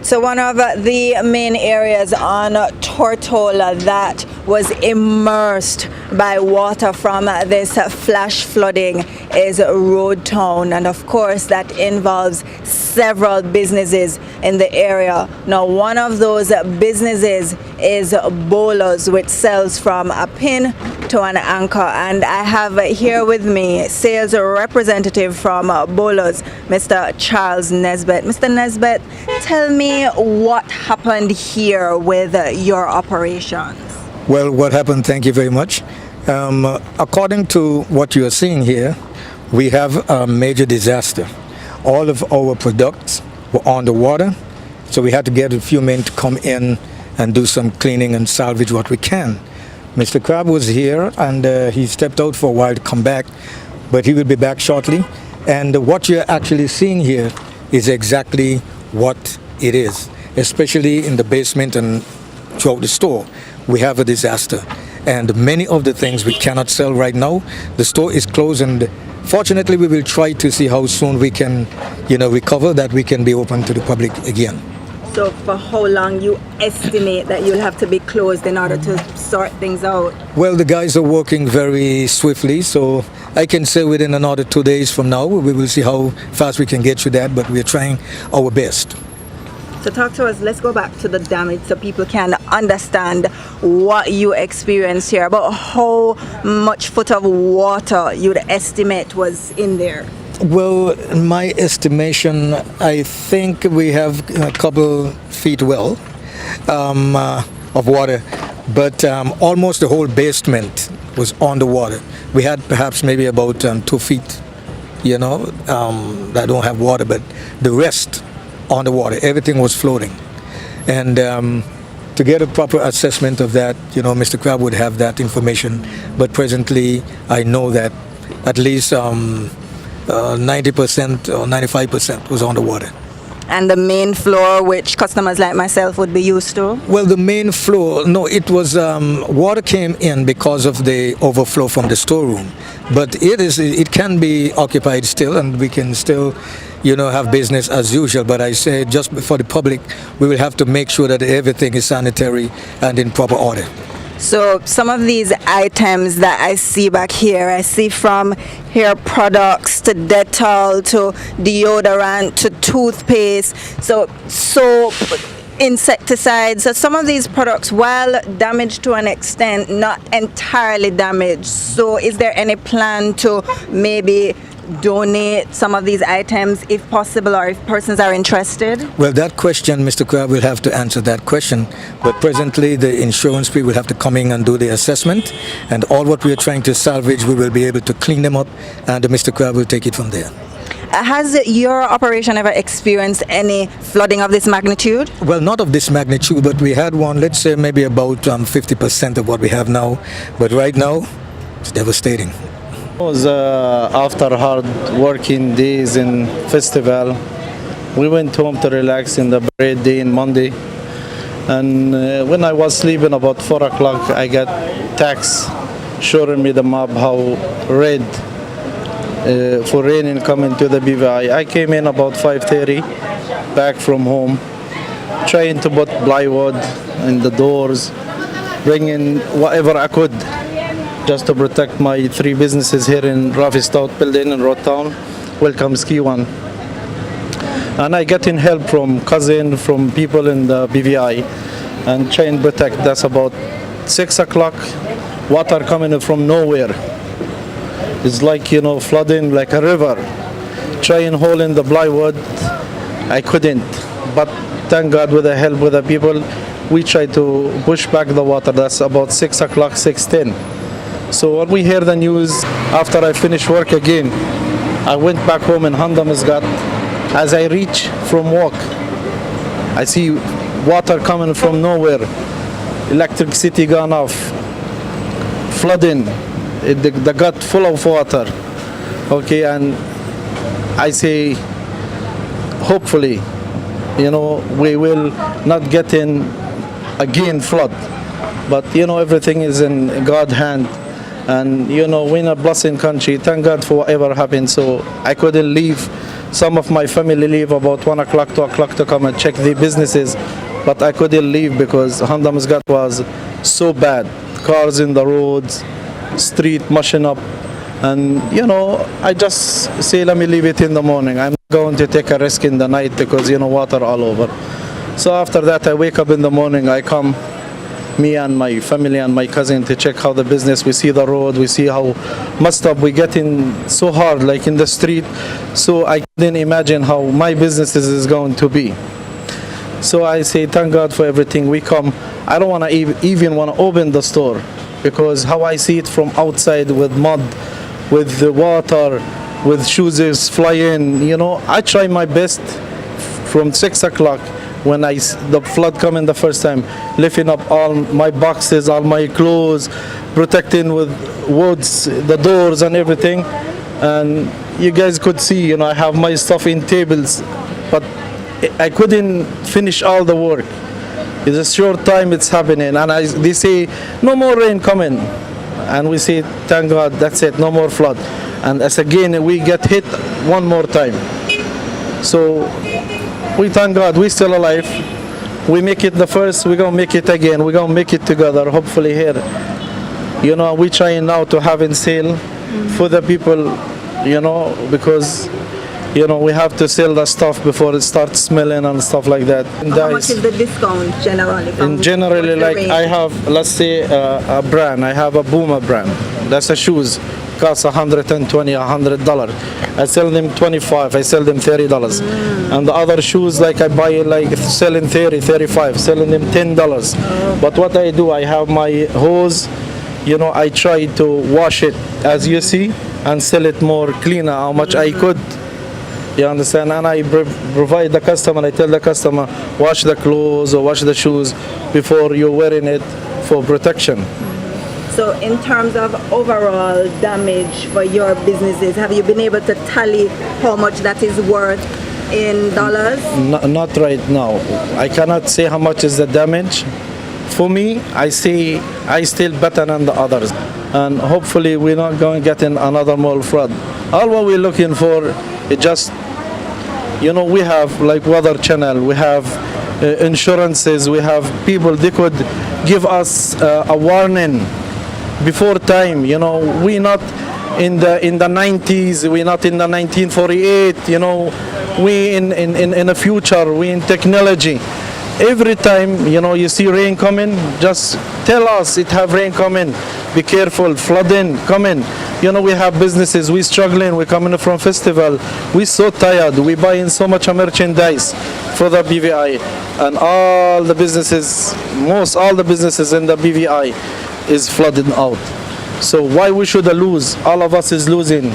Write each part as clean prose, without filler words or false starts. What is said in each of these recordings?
So one of the main areas on Tortola that was immersed by water from this flash flooding is Road Town, and of course that involves several businesses in the area. Now one of those businesses is Bowlers, which sells from a pin to an anchor, and I have here with me sales representative from Bowlers, Mr. Charles Nesbitt. Mr. Nesbitt, tell me what happened here with your operations. Well, what happened, thank you very much. According to what you are seeing here, we have a major disaster. All of our products were underwater, so we had to get a few men to come in and do some cleaning and salvage what we can. Mr. Crab was here and he stepped out for a while to come back, but he will be back shortly. And what you're actually seeing here is exactly what it is, especially in the basement and throughout the store. We have a disaster, and many of the things we cannot sell right now. The store is closed, and fortunately we will try to see how soon we can, recover, that we can be open to the public again. So for how long you estimate that you'll have to be closed in order to sort things out? Well, the guys are working very swiftly, so I can say within another 2 days from now we will see how fast we can get through that, but we're trying our best. So talk to us, let's go back to the damage so people can understand what you experienced here, about how much foot of water you'd estimate was in there. Well, in my estimation, I think we have a couple feet well of water, but almost the whole basement was underwater. We had perhaps maybe about 2 feet, that don't have water, but the rest underwater, everything was floating. And to get a proper assessment of that, Mr. Crab would have that information, but presently I know that at least 90% or 95% was underwater. And the main floor, which customers like myself would be used to? Well, the main floor, no, it was water came in because of the overflow from the storeroom, but it can be occupied still, and we can still have business as usual. But I say, just for the public, we will have to make sure that everything is sanitary and in proper order. So some of these items that I see back here, I see from hair products to Dettol to deodorant to toothpaste, so soap, insecticides. So some of these products, while damaged to an extent, not entirely damaged. So is there any plan to maybe donate some of these items if possible, or if persons are interested? Well, that question, Mr. Crab will have to answer that question, but presently the insurance people will have to come in and do the assessment, and all what we are trying to salvage, we will be able to clean them up, and Mr. Crab will take it from there. Has your operation ever experienced any flooding of this magnitude? Well, not of this magnitude, but we had one, let's say maybe about 50% of what we have now, but right now it's devastating. It was after hard working days in festival. We went home to relax in the parade day in Monday, and when I was sleeping about 4 o'clock, I got text showing me the map how red for raining coming to the BVI. I came in about 5:30 back from home, trying to put plywood in the doors, bringing whatever I could, just to protect my 3 businesses here in Rafi Stout building in Road Town, Welcome Ski One. And I get in help from cousin, from people in the BVI, and try and protect. That's about 6 o'clock, water coming from nowhere. It's like, flooding like a river. Try and hold in the plywood, I couldn't. But thank God, with the help with the people, we tried to push back the water. That's about 6 o'clock, 6:10. So when we hear the news, after I finished work again, I went back home in Honda Muscat. As I reach from work, I see water coming from nowhere, electricity gone off, flooding, the gut full of water. Okay, and I say, hopefully, we will not get in again flood. But everything is in God's hand. And we're in a blessing country. Thank God for whatever happened. So I couldn't leave Some of my family leave about 1 o'clock, 2 o'clock to come and check the businesses, but I couldn't leave because Honda Muscat was so bad. Cars in the roads, street mushing up, and I just say let me leave it in the morning. I'm not going to take a risk in the night because water all over. So after that I wake up in the morning, I come, me and my family and my cousin, to check how the business. We see the road, we see how messed up we getting so hard like in the street. So I couldn't imagine how my business is going to be. So I say thank God for everything. We come, I don't want to even want to open the store because how I see it from outside with mud, with the water, with shoes flying, I try my best from 6 o'clock when the flood come in the first time, lifting up all my boxes, all my clothes, protecting with woods, the doors and everything. And you guys could see, I have my stuff in tables, but I couldn't finish all the work. It's a short time it's happening, and they say no more rain coming, and we say thank God, that's it, no more flood. And as again we get hit one more time. So we thank God we're still alive. We make it the first, we're gonna make it again, we're gonna make it together, hopefully here. We trying now to have in sale for the people, because we have to sell the stuff before it starts smelling and stuff like that. And how much is the discount generally? Generally, like I have, let's say a brand, I have a Boomer brand. That's a shoes, costs $120, $100. I sell them 25, I sell them $30. And the other shoes, like I buy like selling 30, 35, selling them $10. But what I do, I have my hose, I try to wash it as you see and sell it more cleaner, how much I could. You understand? And I provide the customer, I tell the customer, wash the clothes or wash the shoes before you're wearing it for protection. So in terms of overall damage for your businesses, have you been able to tally how much that is worth in dollars? Not right now. I cannot say how much is the damage. For me, I say I still better than the others. And hopefully we're not going to get in another more flood. All what we're looking for is just, we have like Weather Channel, we have insurances, we have people, they could give us a warning before time. We're not in the 90s, we're not in the 1948, we in the future, we in technology. Every time, you see rain coming, just tell us it have rain coming. Be careful, flooding coming. We have businesses, we struggling, we coming from festival. We so tired, we buying so much merchandise for the BVI. And all the businesses all the businesses in the BVI is flooding out. So why we should lose? All of us is losing.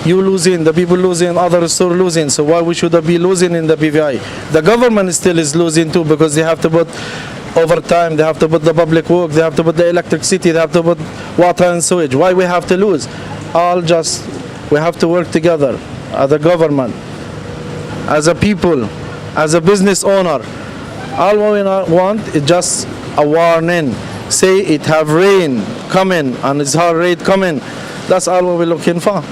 You losing, the people losing, other store losing. So why we should be losing in the BVI? The government still is losing too because they have to put overtime, they have to put the public work, they have to put the electricity, they have to put water and sewage. Why we have to lose? We have to work together as a government, as a people, as a business owner. All we want is just a warning. Say it have rain coming and it's hard rain coming. That's all we're looking for.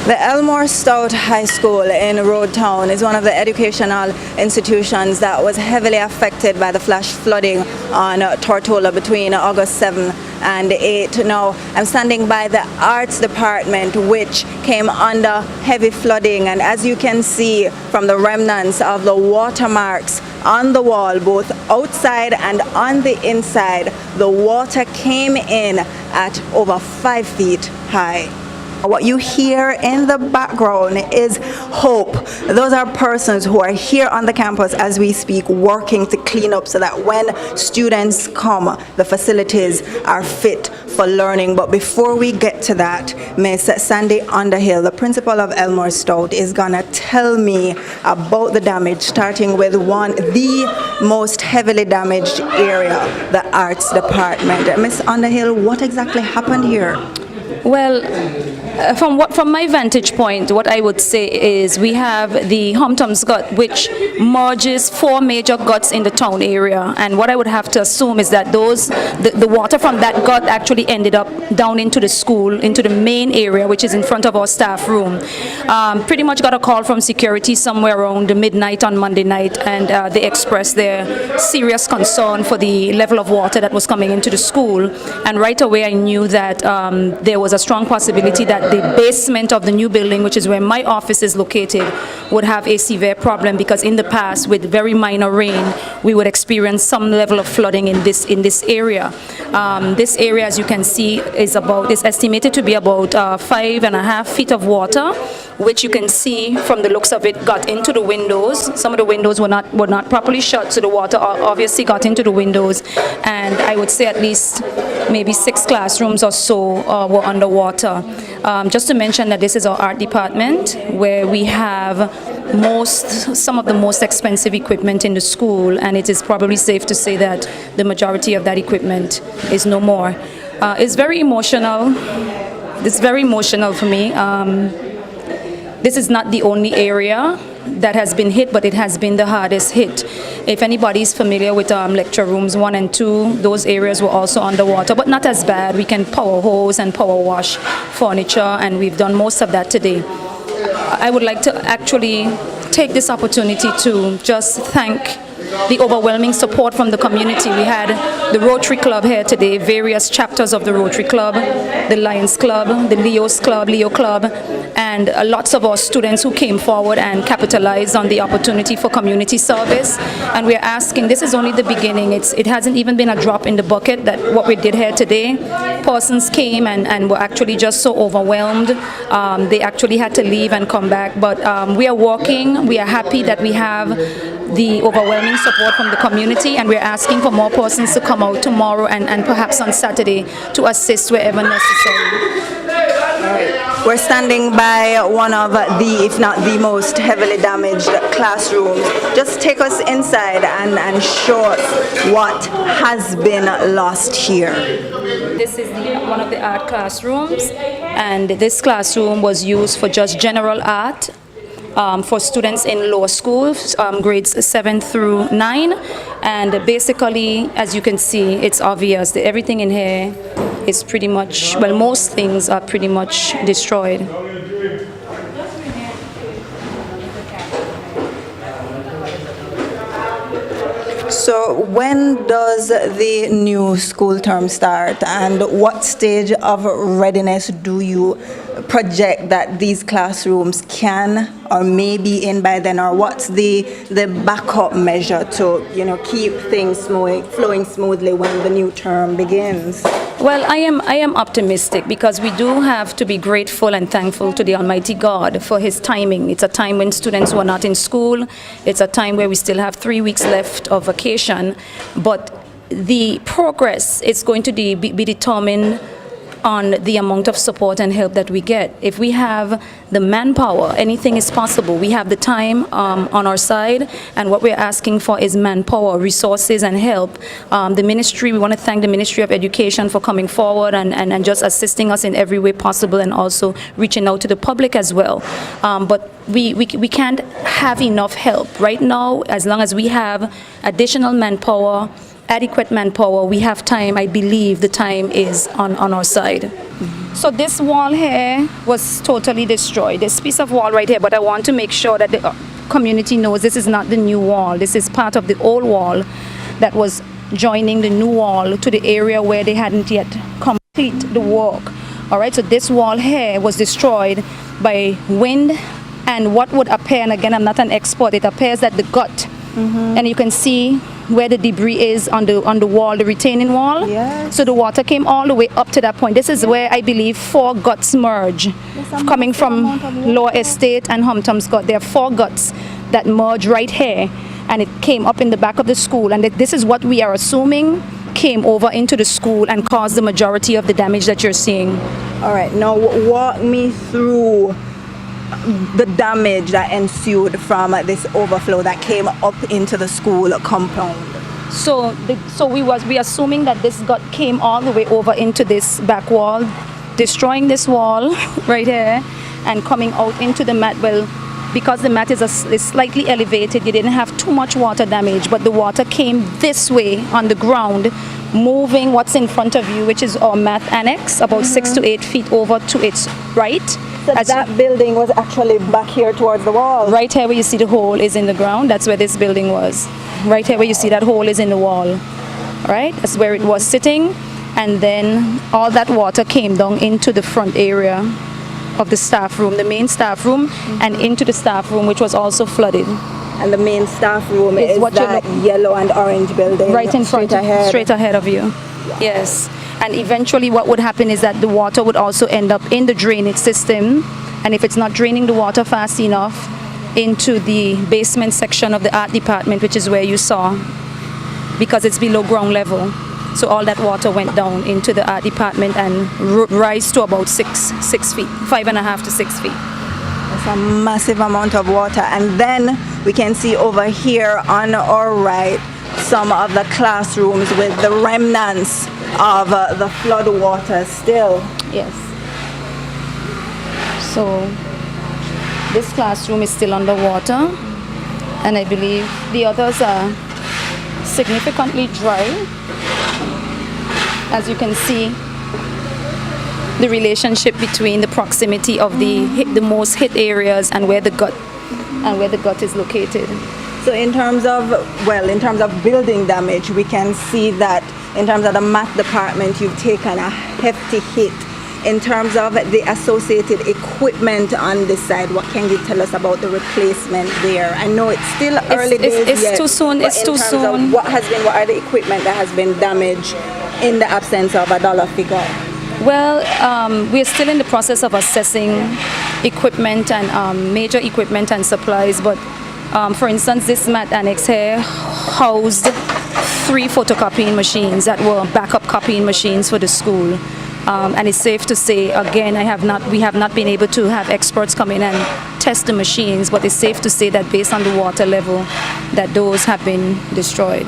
The Elmore Stout High School in Road Town is one of the educational institutions that was heavily affected by the flash flooding on Tortola between August 7 and 8. Now, I'm standing by the arts department, which came under heavy flooding, and as you can see from the remnants of the watermarks on the wall, both outside and on the inside, the water came in at over 5 feet high. What you hear in the background is hope. Those are persons who are here on the campus as we speak, working to clean up so that when students come, the facilities are fit for learning. But before we get to that, Miss Sandy Underhill, the principal of Elmore Stout, is gonna tell me about the damage, starting with the most heavily damaged area, the arts department. Miss Underhill, what exactly happened here? Well, From my vantage point, what I would say is we have the Humtums Gut, which merges 4 major guts in the town area, and what I would have to assume is that the water from that gut actually ended up down into the school, into the main area, which is in front of our staff room. Pretty much got a call from security somewhere around midnight on Monday night, and they expressed their serious concern for the level of water that was coming into the school, and right away I knew that there was a strong possibility that the basement of the new building, which is where my office is located, would have a severe problem, because in the past, with very minor rain, we would experience some level of flooding in this area. This area, as you can see, is estimated to be about 5.5 feet of water, which you can see from the looks of it got into the windows. Some of the windows were not properly shut, so the water obviously got into the windows, and I would say at least maybe 6 classrooms or so were underwater. Just to mention that this is our art department, where we have some of the most expensive equipment in the school, and it is probably safe to say that the majority of that equipment is no more. It's very emotional. It's very emotional for me. This is not the only area that has been hit, but it has been the hardest hit. If anybody is familiar with lecture rooms 1 and 2, those areas were also underwater, but not as bad. We can power hose and power wash furniture, and we've done most of that today. I would like to actually take this opportunity to just thank the overwhelming support from the community. We had the Rotary Club here today, various chapters of the Rotary Club, the Lions Club, the Leo Club, and lots of our students who came forward and capitalized on the opportunity for community service. And we're asking, this is only the beginning. It hasn't even been a drop in the bucket that what we did here today. Persons came and were actually just so overwhelmed. They actually had to leave and come back. But we are working. We are happy that we have the overwhelming support from the community, and we're asking for more persons to come out tomorrow and perhaps on Saturday to assist wherever necessary. We're standing by one of the, if not the most heavily damaged classrooms. Just take us inside and show us what has been lost here. This is one of the art classrooms, and this classroom was used for just general art. For students in lower school, grades 7 through 9, and basically, as you can see, it's obvious that everything in here is pretty much, well, most things are pretty much destroyed. So when does the new school term start, and what stage of readiness do you project that these classrooms can or may be in by then, or what's the backup measure to keep things flowing smoothly when the new term begins? Well, I am optimistic, because we do have to be grateful and thankful to the Almighty God for His timing. It's a time when students were not in school. It's a time where we still have 3 weeks left of vacation, but the progress is going to be determined on the amount of support and help that we get. If we have the manpower, anything is possible. We have the time on our side, and what we're asking for is manpower, resources, and help. The ministry, we want to thank the Ministry of Education for coming forward and just assisting us in every way possible, and also reaching out to the public as well. But we can't have enough help. Right now, as long as we have additional manpower, adequate manpower, we have time. I believe the time is on our side. So this wall here was totally destroyed. This piece of wall right here, but I want to make sure that the community knows this is not the new wall. This is part of the old wall that was joining the new wall to the area where they hadn't yet complete the work. All right, so this wall here was destroyed by wind and what would appear, and again, I'm not an expert, it appears that the gut, and you can see where the debris is on the wall, the retaining wall. Yes. So the water came all the way up to that point. This is where I believe 4 guts merge, coming from Lower Estate and Humtums Gut. There are 4 guts that merge right here, and it came up in the back of the school, and this is what we are assuming came over into the school and caused the majority of the damage that you're seeing. All right, now walk me through the damage that ensued from this overflow that came up into the school compound. So we assuming that this gut came all the way over into this back wall. destroying this wall right here and coming out into the mat. Well, because the mat is slightly elevated, you didn't have too much water damage, but the water came this way on the ground, moving what's in front of you, which is our mat annex, about 6 to 8 feet over to its right. So that building was actually back here towards the wall. Right here where you see the hole is in the ground, that's where this building was. Right here where you see that hole is in the wall. Right? That's where it was sitting. And then all that water came down into the front area of the staff room, the main staff room, and into the staff room, which was also flooded. And the main staff room is what that yellow and orange building right in front, straight ahead of you. Yes. And eventually what would happen is that the water would also end up in the drainage system, and if it's not draining the water fast enough, into the basement section of the art department, which is where you saw, because it's below ground level. So all that water went down into the art department and rise to about 6 feet, 5.5 to 6 feet. It's a massive amount of water. And then we can see over here on our right some of the classrooms with the remnants of the flood water still. Yes. So this classroom is still underwater, and I believe the others are significantly dry. As you can see, the relationship between the proximity of the most hit areas and where the gut is located. So in terms of building damage, we can see that in terms of the math department, you've taken a hefty hit. In terms of the associated equipment on this side, what can you tell us about the replacement there? I know it's still early days It's yet, too soon. It's too soon. What are the equipment that has been damaged in the absence of a dollar figure? Well, we're still in the process of assessing equipment and major equipment and supplies, but for instance, this mat annex here housed 3 photocopying machines that were backup copying machines for the school. And it's safe to say, again, we have not been able to have experts come in and test the machines, but it's safe to say that based on the water level, that those have been destroyed.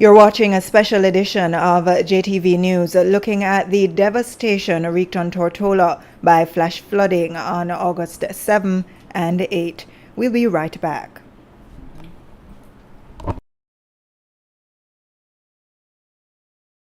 You're watching a special edition of Jtv News looking at the devastation wreaked on Tortola by flash flooding on August 7 and 8. We'll be right back.